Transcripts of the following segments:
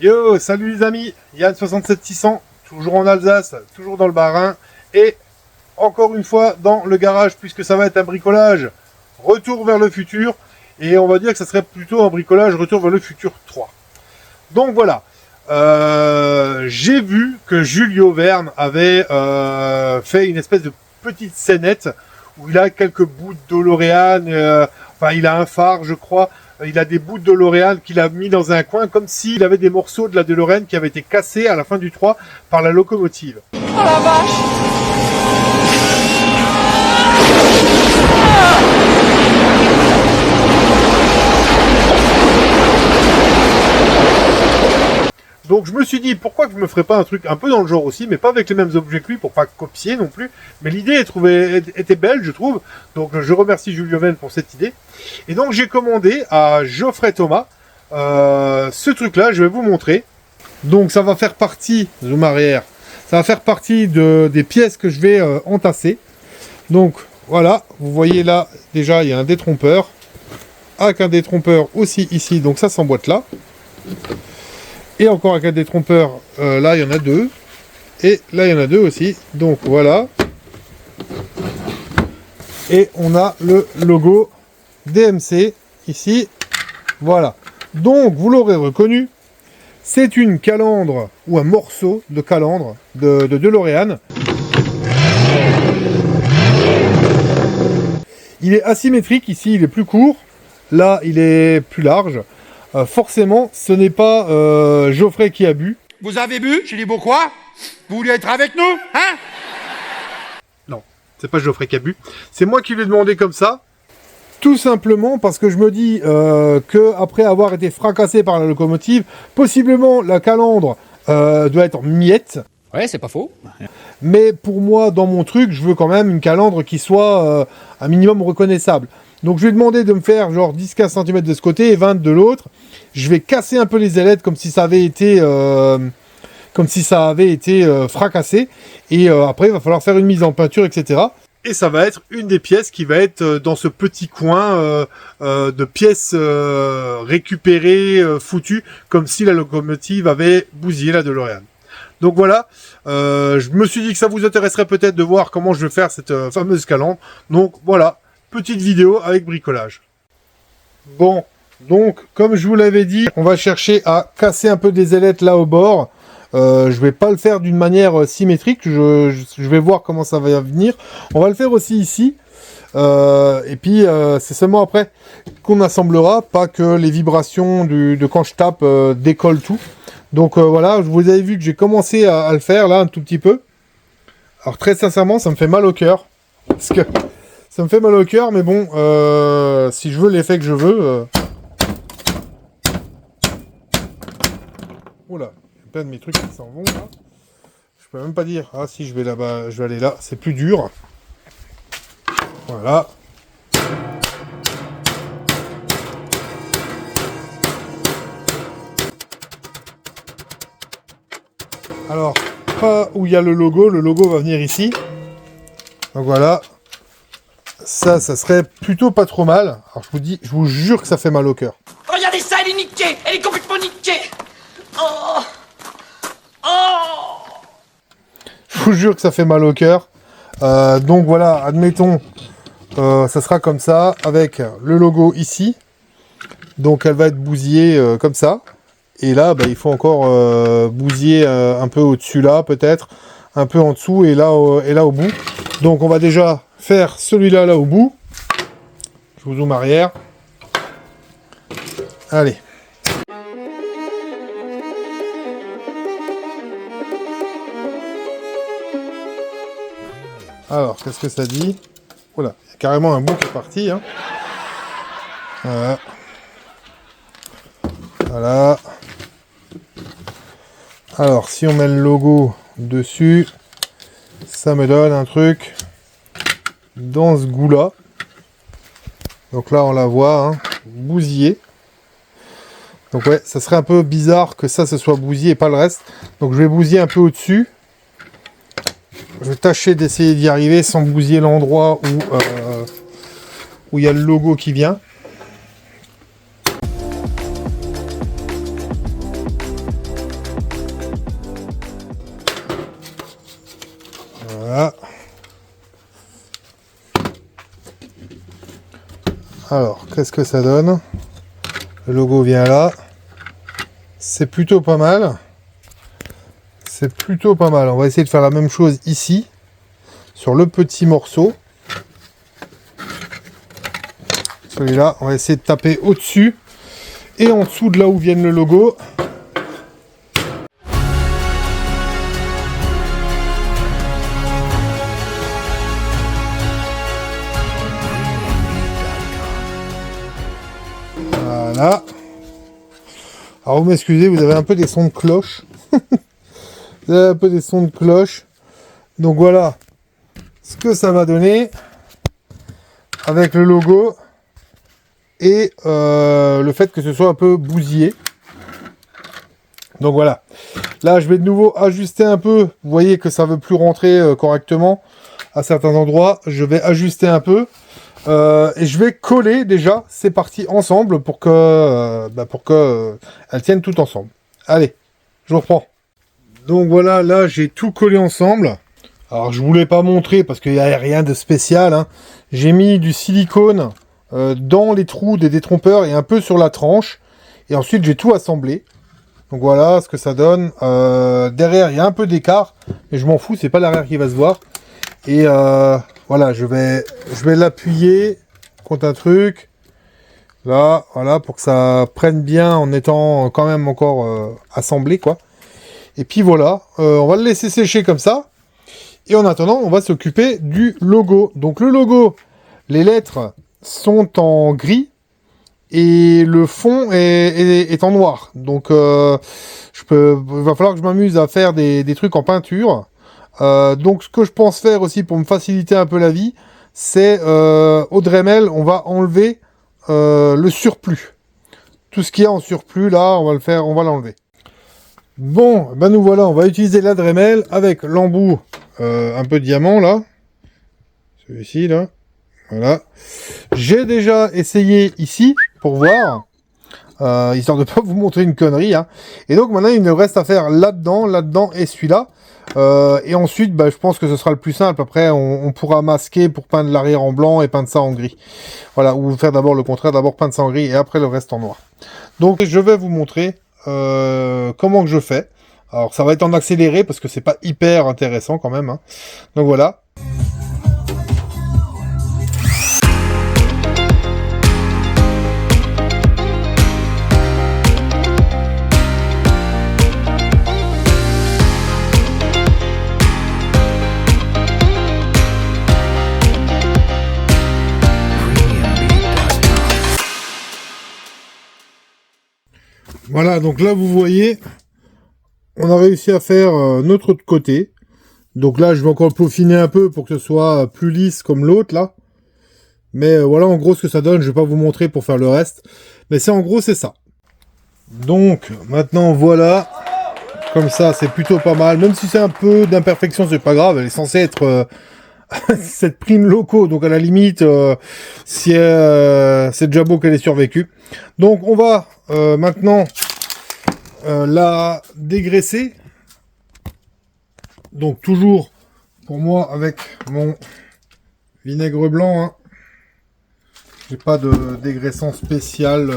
Yo, salut les amis, Yann 67600, toujours en Alsace, toujours dans le Bas-Rhin, et encore une fois dans le garage, puisque ça va être un bricolage retour vers le futur, et on va dire que ça serait plutôt un bricolage retour vers le futur 3. Donc voilà, j'ai vu que Julio Verne avait fait une espèce de petite scénette, où il a quelques bouts de DeLorean, enfin il a un phare je crois, il a des bouts de DeLorean qu'il a mis dans un coin, comme s'il avait des morceaux de la DeLorean qui avaient été cassés à la fin du 3 par la locomotive. Oh la vache! Donc je me suis dit, pourquoi que je me ferais pas un truc un peu dans le genre aussi, mais pas avec les mêmes objets que lui, pour pas copier non plus. Mais l'idée était belle, je trouve. Donc je remercie Julio Verne pour cette idée. Et donc j'ai commandé à Geoffrey Thomas ce truc-là, je vais vous montrer. Donc ça va faire partie, zoom arrière, ça va faire partie des pièces que je vais entasser. Donc voilà, vous voyez là, déjà il y a un détrompeur, avec un détrompeur aussi ici, donc ça s'emboîte là. Et encore avec un détrompeur, là il y en a deux. Et là il y en a deux aussi. Donc voilà. Et on a le logo DMC ici. Voilà. Donc vous l'aurez reconnu. C'est une calandre ou un morceau de calandre de DeLorean. Il est asymétrique ici, il est plus court. Là il est plus large. Forcément, ce n'est pas Geoffrey qui a bu. Vous avez bu? J'ai dit bon quoi? Vous voulez être avec nous? Hein? Non, c'est pas Geoffrey qui a bu. C'est moi qui lui ai demandé comme ça. Tout simplement parce que je me dis que après avoir été fracassé par la locomotive, possiblement la calandre doit être en miettes. Ouais, c'est pas faux. Mais pour moi, dans mon truc, je veux quand même une calandre qui soit un minimum reconnaissable. Donc je lui ai demandé de me faire genre 10-15 cm de ce côté et 20 de l'autre. Je vais casser un peu les ailettes comme si ça avait été, fracassé. Et après, il va falloir faire une mise en peinture, etc. Et ça va être une des pièces qui va être dans ce petit coin de pièces récupérées, foutues, comme si la locomotive avait bousillé la DeLorean. Donc voilà, je me suis dit que ça vous intéresserait peut-être de voir comment je vais faire cette fameuse calandre. Donc voilà, petite vidéo avec bricolage. Bon, donc comme je vous l'avais dit, on va chercher à casser un peu des ailettes là au bord. Je vais pas le faire d'une manière symétrique, je vais voir comment ça va venir. On va le faire aussi ici. Et puis c'est seulement après qu'on assemblera, pas que les vibrations de quand je tape décollent tout. Donc voilà, vous avez vu que j'ai commencé à le faire là un tout petit peu. Alors très sincèrement, ça me fait mal au cœur. Parce que ça me fait mal au cœur, mais bon, si je veux l'effet que je veux... Oula, il y a plein de mes trucs qui s'en vont là. Je peux même pas dire, ah si je vais là-bas, je vais aller là, c'est plus dur. Voilà. Alors, pas où il y a le logo va venir ici. Donc voilà. Ça serait plutôt pas trop mal. Alors je vous jure que ça fait mal au cœur. Regardez ça, elle est niquée! Elle est complètement niquée! Oh! Oh! Je vous jure que ça fait mal au cœur. Donc voilà, admettons, ça sera comme ça, avec le logo ici. Donc elle va être bousillée comme ça. Et là, bah, il faut encore bousiller un peu au-dessus là, peut-être. Un peu en dessous et là au bout. Donc on va déjà faire celui-là là au bout. Je vous zoome arrière. Allez. Alors, qu'est-ce que ça dit? Voilà, il y a carrément un bout qui est parti. Hein. Voilà. Voilà. Alors, si on met le logo dessus, ça me donne un truc dans ce goût-là. Donc là, on la voit, hein, bousillée. Donc ouais, ça serait un peu bizarre que ça se soit bousillé et pas le reste. Donc je vais bousiller un peu au-dessus. Je vais tâcher d'essayer d'y arriver sans bousiller l'endroit où il y a le logo qui vient. Alors, qu'est-ce que ça donne? Le logo vient là. C'est plutôt pas mal. C'est plutôt pas mal. On va essayer de faire la même chose ici, sur le petit morceau. Celui-là, on va essayer de taper au-dessus et en dessous de là où vient le logo. Voilà. Alors vous m'excusez, vous avez un peu des sons de cloche. Vous avez un peu des sons de cloche. Donc voilà ce que ça va donner avec le logo et le fait que ce soit un peu bousillé. Donc voilà. Là, je vais de nouveau ajuster un peu. Vous voyez que ça ne veut plus rentrer correctement à certains endroits. Je vais ajuster un peu. Et je vais coller déjà ces parties ensemble pour que elles tiennent toutes ensemble. Allez, je reprends. Donc voilà, là j'ai tout collé ensemble. Alors je voulais pas montrer parce qu'il n'y a rien de spécial, hein. J'ai mis du silicone dans les trous des détrompeurs et un peu sur la tranche. Et ensuite j'ai tout assemblé. Donc voilà ce que ça donne. Derrière il y a un peu d'écart, mais je m'en fous, c'est pas l'arrière qui va se voir. Et voilà, je vais l'appuyer contre un truc. Là, voilà, pour que ça prenne bien en étant quand même encore assemblé, quoi. Et puis voilà, on va le laisser sécher comme ça. Et en attendant, on va s'occuper du logo. Donc le logo, les lettres sont en gris et le fond est en noir. Donc il va falloir que je m'amuse à faire des trucs en peinture. Donc ce que je pense faire aussi pour me faciliter un peu la vie, c'est au Dremel, on va enlever le surplus. Tout ce qu'il y a en surplus, là, on va l'enlever. Bon, ben nous voilà, on va utiliser la Dremel avec l'embout un peu diamant, là. Celui-ci, là. Voilà. J'ai déjà essayé ici, pour voir, histoire de pas vous montrer une connerie, hein. Et donc maintenant, il me reste à faire là-dedans et celui-là. Et ensuite, je pense que ce sera le plus simple. Après, on pourra masquer pour peindre l'arrière en blanc et peindre ça en gris. Voilà, ou faire d'abord le contraire, d'abord peindre ça en gris et après le reste en noir. Donc, je vais vous montrer comment que je fais. Alors, ça va être en accéléré parce que c'est pas hyper intéressant quand même, hein. Donc voilà. Voilà, donc là vous voyez, on a réussi à faire notre autre côté. Donc là je vais encore peaufiner un peu pour que ce soit plus lisse comme l'autre là. Mais voilà en gros ce que ça donne, je vais pas vous montrer pour faire le reste. Mais c'est en gros c'est ça. Donc maintenant voilà, comme ça c'est plutôt pas mal. Même si c'est un peu d'imperfection, c'est pas grave, elle est censée être... cette prime loco, donc à la limite c'est déjà beau qu'elle ait survécu. Donc on va maintenant la dégraisser, donc toujours pour moi avec mon vinaigre blanc, hein. J'ai pas de dégraissant spécial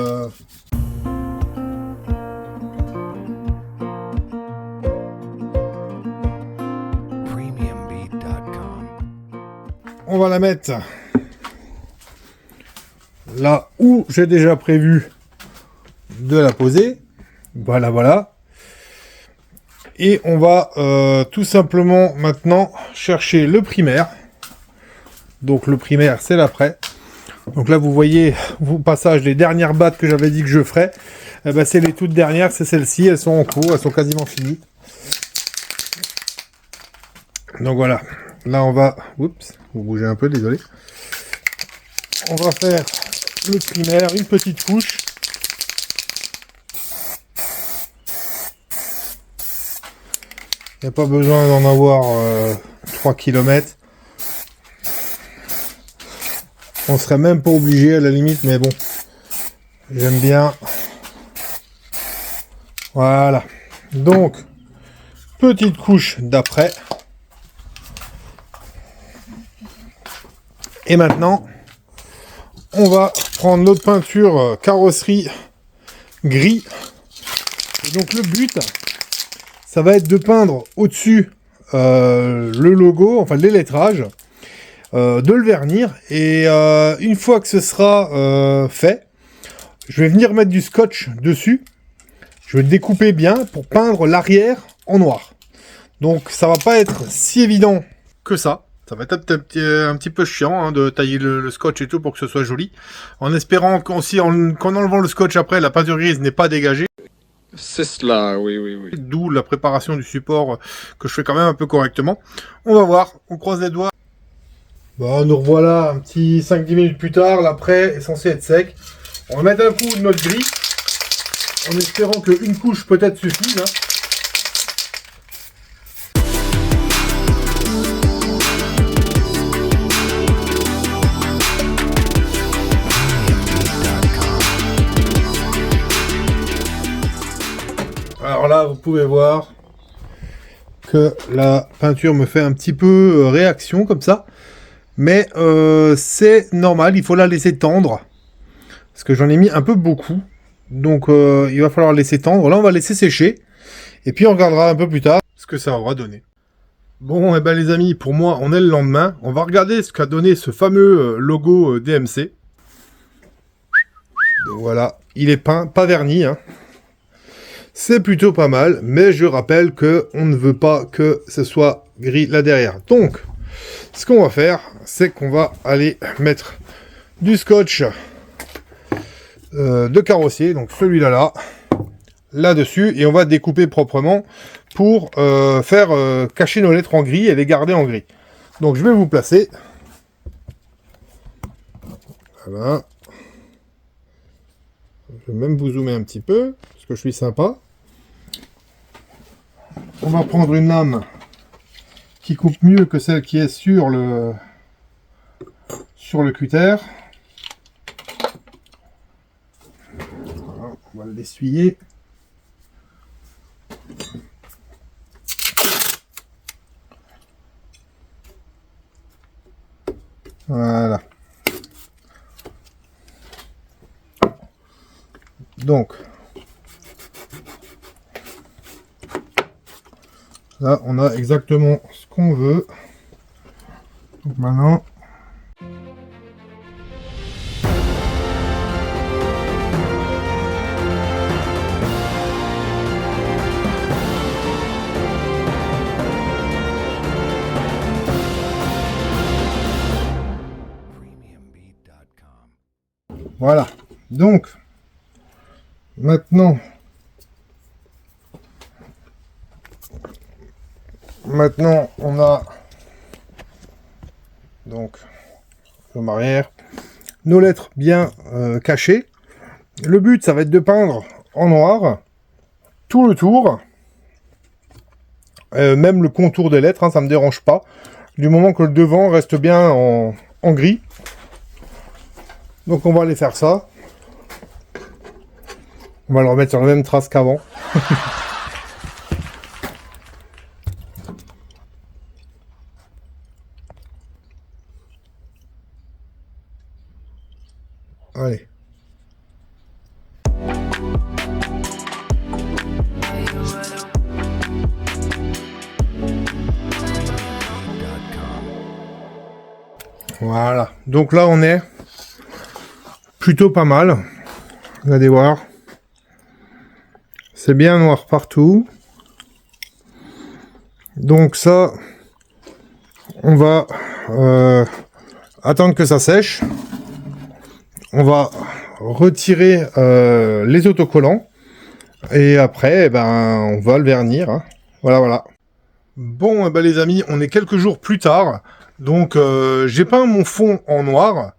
On va la mettre là où j'ai déjà prévu de la poser. Voilà, voilà. Et on va tout simplement maintenant chercher le primaire. Donc le primaire, c'est l'après. Donc là, vous voyez au passage les dernières battes que j'avais dit que je ferais. Eh ben, c'est les toutes dernières, c'est celles-ci. Elles sont en cours, elles sont quasiment finies. Donc voilà. Là, on va... Oups, vous bougez un peu, désolé. On va faire le primaire, une petite couche. Il n'y a pas besoin d'en avoir 3 km. On serait même pas obligé à la limite, mais bon. J'aime bien. Voilà. Donc, petite couche d'après. Et maintenant, on va prendre notre peinture carrosserie gris. Et donc le but, ça va être de peindre au-dessus le logo, enfin les lettrages, de le vernir. Et une fois que ce sera fait, je vais venir mettre du scotch dessus. Je vais le découper bien pour peindre l'arrière en noir. Donc ça va pas être si évident que ça. Ça va être un petit peu chiant hein, de tailler le scotch et tout pour que ce soit joli. En espérant qu'en enlevant le scotch après, la peinture grise n'est pas dégagée. C'est cela, oui, oui, oui. D'où la préparation du support que je fais quand même un peu correctement. On va voir, on croise les doigts. Bon, nous revoilà un petit 5-10 minutes plus tard. L'après est censé être sec. On va mettre un coup de notre gris. En espérant qu'une couche peut-être suffise. Hein. Alors là, vous pouvez voir que la peinture me fait un petit peu réaction comme ça. Mais c'est normal, il faut la laisser tendre. Parce que j'en ai mis un peu beaucoup. Donc il va falloir laisser tendre. Là, on va laisser sécher. Et puis on regardera un peu plus tard ce que ça aura donné. Bon, et ben les amis, pour moi, on est le lendemain. On va regarder ce qu'a donné ce fameux logo DMC. Donc, voilà, il est peint, pas verni, hein. C'est plutôt pas mal, mais je rappelle que on ne veut pas que ce soit gris là derrière. Donc, ce qu'on va faire, c'est qu'on va aller mettre du scotch de carrossier, donc celui-là là-dessus, et on va découper proprement pour faire cacher nos lettres en gris et les garder en gris. Donc, je vais vous placer. Voilà. Je vais même vous zoomer un petit peu, parce que je suis sympa. On va prendre une lame qui coupe mieux que celle qui est sur le cutter. Voilà, on va l'essuyer. Voilà. Donc, là, on a exactement ce qu'on veut. Donc maintenant, voilà. Donc, maintenant, on a donc le arrière, nos lettres bien cachées. Le but, ça va être de peindre en noir tout le tour, même le contour des lettres, hein, ça me dérange pas, du moment que le devant reste bien en gris. Donc on va aller faire ça. On va le remettre sur la même trace qu'avant. Allez. Voilà. Donc là, on est plutôt pas mal. Regardez voir. C'est bien noir partout. Donc ça, on va attendre que ça sèche. On va retirer les autocollants. Et après, on va le vernir. Hein. Voilà, voilà. Bon, les amis, on est quelques jours plus tard. Donc, j'ai peint mon fond en noir.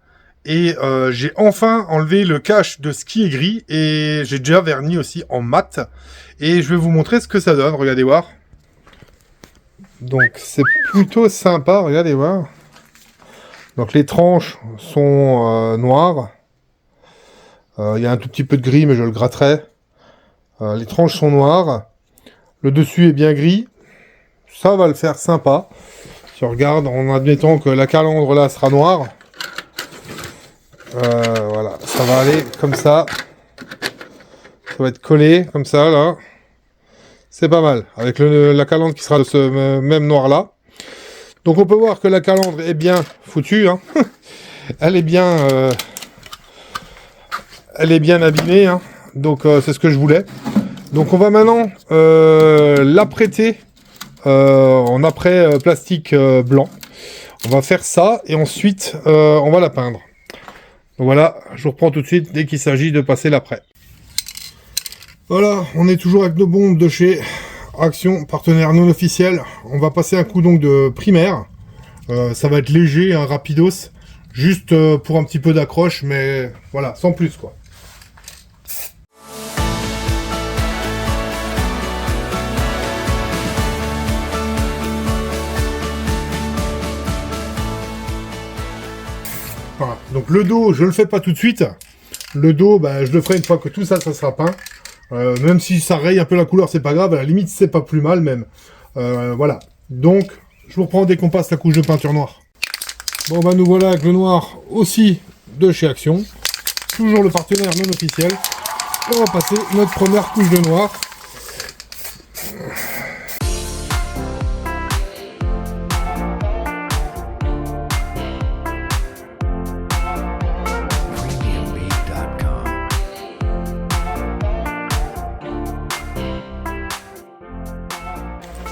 Et j'ai enfin enlevé le cache de ce qui est gris. Et j'ai déjà verni aussi en mat. Et je vais vous montrer ce que ça donne. Regardez voir. Donc, c'est plutôt sympa. Regardez voir. Donc, les tranches sont noires. Il y a un tout petit peu de gris, mais je le gratterai. Les tranches sont noires. Le dessus est bien gris. Ça va le faire sympa. Si on regarde, en admettant que la calandre là sera noire. Voilà, ça va aller comme ça. Ça va être collé comme ça là. C'est pas mal. Avec la calandre qui sera de ce même noir là. Donc on peut voir que la calandre est bien foutue. Hein. Elle est bien abîmée. Hein. Donc c'est ce que je voulais. Donc on va maintenant l'apprêter en après plastique blanc. On va faire ça et ensuite on va la peindre. Donc voilà, je vous reprends tout de suite dès qu'il s'agit de passer l'après. Voilà, on est toujours avec nos bombes de chez Action, partenaire non officiel. On va passer un coup donc de primaire. Ça va être léger, hein, rapidos. Juste pour un petit peu d'accroche, mais voilà, sans plus quoi. Voilà. Donc le dos, je le fais pas tout de suite. Le dos, bah, je le ferai une fois que tout ça, ça sera peint. Même si ça raye un peu la couleur, c'est pas grave. À la limite, c'est pas plus mal même. Voilà. Donc, je vous reprends dès qu'on passe la couche de peinture noire. Bon, bah nous voilà avec le noir aussi de chez Action. Toujours le partenaire non officiel. On va passer notre première couche de noir.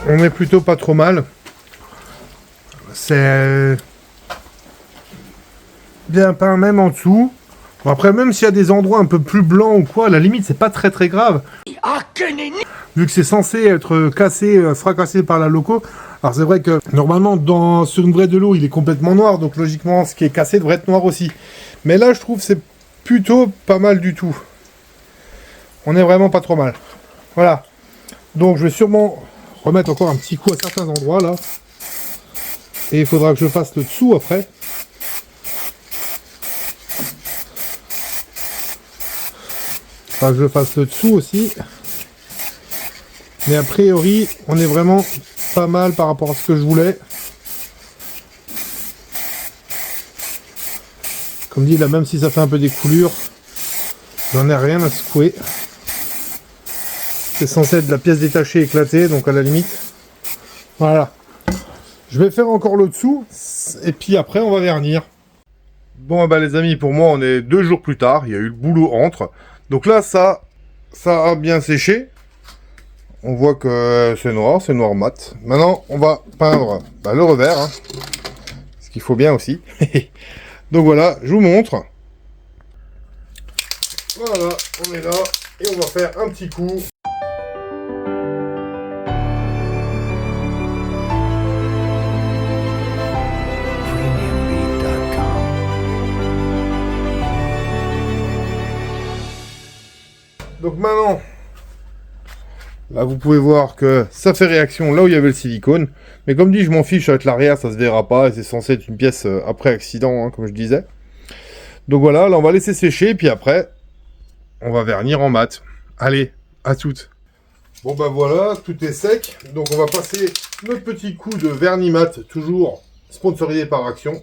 On est plutôt pas trop mal. C'est bien peint même en dessous. Bon, après, même s'il y a des endroits un peu plus blancs ou quoi, à la limite, c'est pas très très grave. Vu que c'est censé être cassé, fracassé par la loco. Alors c'est vrai que normalement, sur une vraie de l'eau, il est complètement noir. Donc logiquement, ce qui est cassé devrait être noir aussi. Mais là, je trouve que c'est plutôt pas mal du tout. On est vraiment pas trop mal. Voilà. Donc je vais sûrement remettre encore un petit coup à certains endroits là. Et il faudra que je fasse le dessous après. Il faudra que je fasse le dessous aussi. Mais a priori, on est vraiment pas mal par rapport à ce que je voulais. Comme dit là, même si ça fait un peu des coulures, j'en ai rien à secouer. C'est censé être de la pièce détachée éclatée, donc à la limite. Voilà. Je vais faire encore le dessous, et puis après on va vernir. Bon bah les amis, pour moi on est 2 jours plus tard, il y a eu le boulot entre. Donc là ça a bien séché. On voit que c'est noir mat. Maintenant on va peindre le revers. Hein. Ce qu'il faut bien aussi. Donc voilà, je vous montre. Voilà, on est là, et on va faire un petit coup. Donc maintenant, là vous pouvez voir que ça fait réaction là où il y avait le silicone. Mais comme dit, je m'en fiche avec l'arrière, ça se verra pas. Et c'est censé être une pièce après accident, hein, comme je disais. Donc voilà, là on va laisser sécher. Et puis après, on va vernir en mat. Allez, à toutes. Bon bah voilà, tout est sec. Donc on va passer notre petit coup de vernis mat, toujours sponsorisé par Action.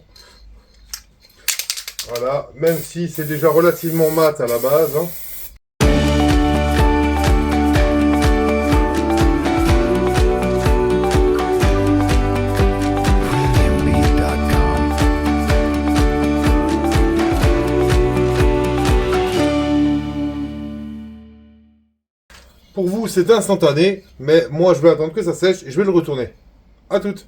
Voilà, même si c'est déjà relativement mat à la base. Hein. Pour vous, c'est instantané, mais moi, je vais attendre que ça sèche et je vais le retourner. À toutes.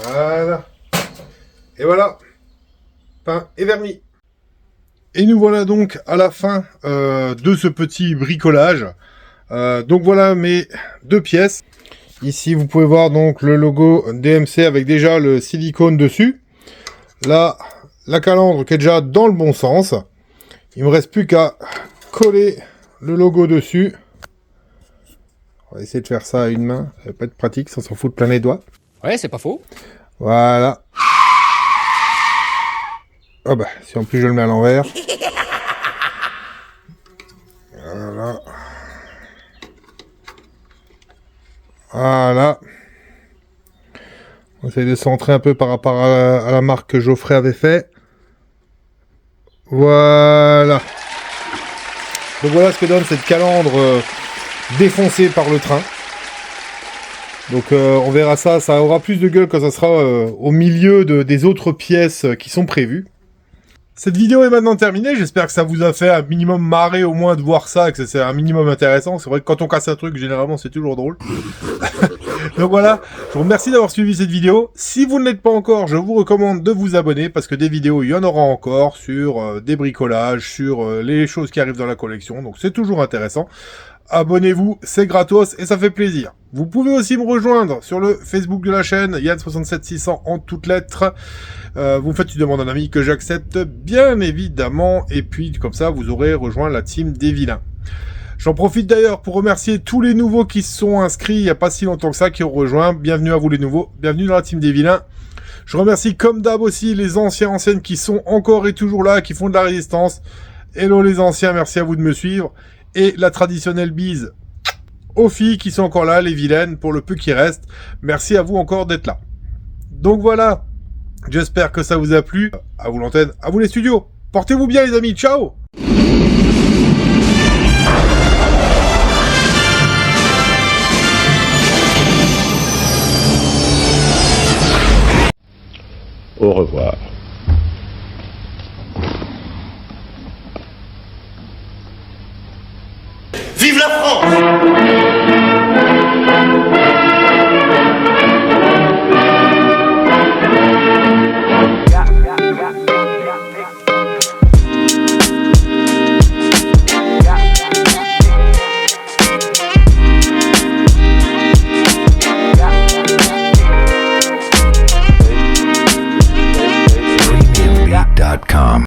Voilà. Et voilà. Peint et vernis. Et nous voilà donc à la fin de ce petit bricolage. Donc voilà mes 2 pièces. Ici vous pouvez voir donc le logo DMC avec déjà le silicone dessus. Là, la calandre qui est déjà dans le bon sens. Il me reste plus qu'à coller le logo dessus. On va essayer de faire ça à une main. Ça va pas être pratique, ça s'en fout de plein les doigts. Ouais, c'est pas faux. Voilà. Ah bah, si en plus je le mets à l'envers. Voilà. Voilà. On essaie de centrer un peu par rapport à la marque que Geoffrey avait fait. Voilà. Donc voilà ce que donne cette calandre défoncée par le train. Donc on verra ça, ça aura plus de gueule quand ça sera au milieu des autres pièces qui sont prévues. Cette vidéo est maintenant terminée, j'espère que ça vous a fait un minimum marrer au moins de voir ça, et que c'est un minimum intéressant. C'est vrai que quand on casse un truc, généralement c'est toujours drôle. Donc voilà, je vous remercie d'avoir suivi cette vidéo. Si vous ne l'êtes pas encore, je vous recommande de vous abonner, parce que des vidéos, il y en aura encore sur des bricolages, sur les choses qui arrivent dans la collection, donc c'est toujours intéressant. Abonnez-vous, c'est gratos et ça fait plaisir. Vous pouvez aussi me rejoindre sur le Facebook de la chaîne, Yann67600 en toutes lettres. Vous me faites une demande en ami que j'accepte bien évidemment, et puis comme ça vous aurez rejoint la team des vilains. J'en profite d'ailleurs pour remercier tous les nouveaux qui se sont inscrits il n'y a pas si longtemps que ça, qui ont rejoint. Bienvenue à vous les nouveaux, bienvenue dans la team des vilains. Je remercie comme d'hab aussi les anciennes qui sont encore et toujours là, qui font de la résistance. Hello les anciens, merci à vous de me suivre. Et la traditionnelle bise aux filles qui sont encore là, les vilaines, pour le peu qui reste. Merci à vous encore d'être là. Donc voilà, j'espère que ça vous a plu. À vous l'antenne, à vous les studios. Portez-vous bien les amis, ciao. Au revoir. Vive la France!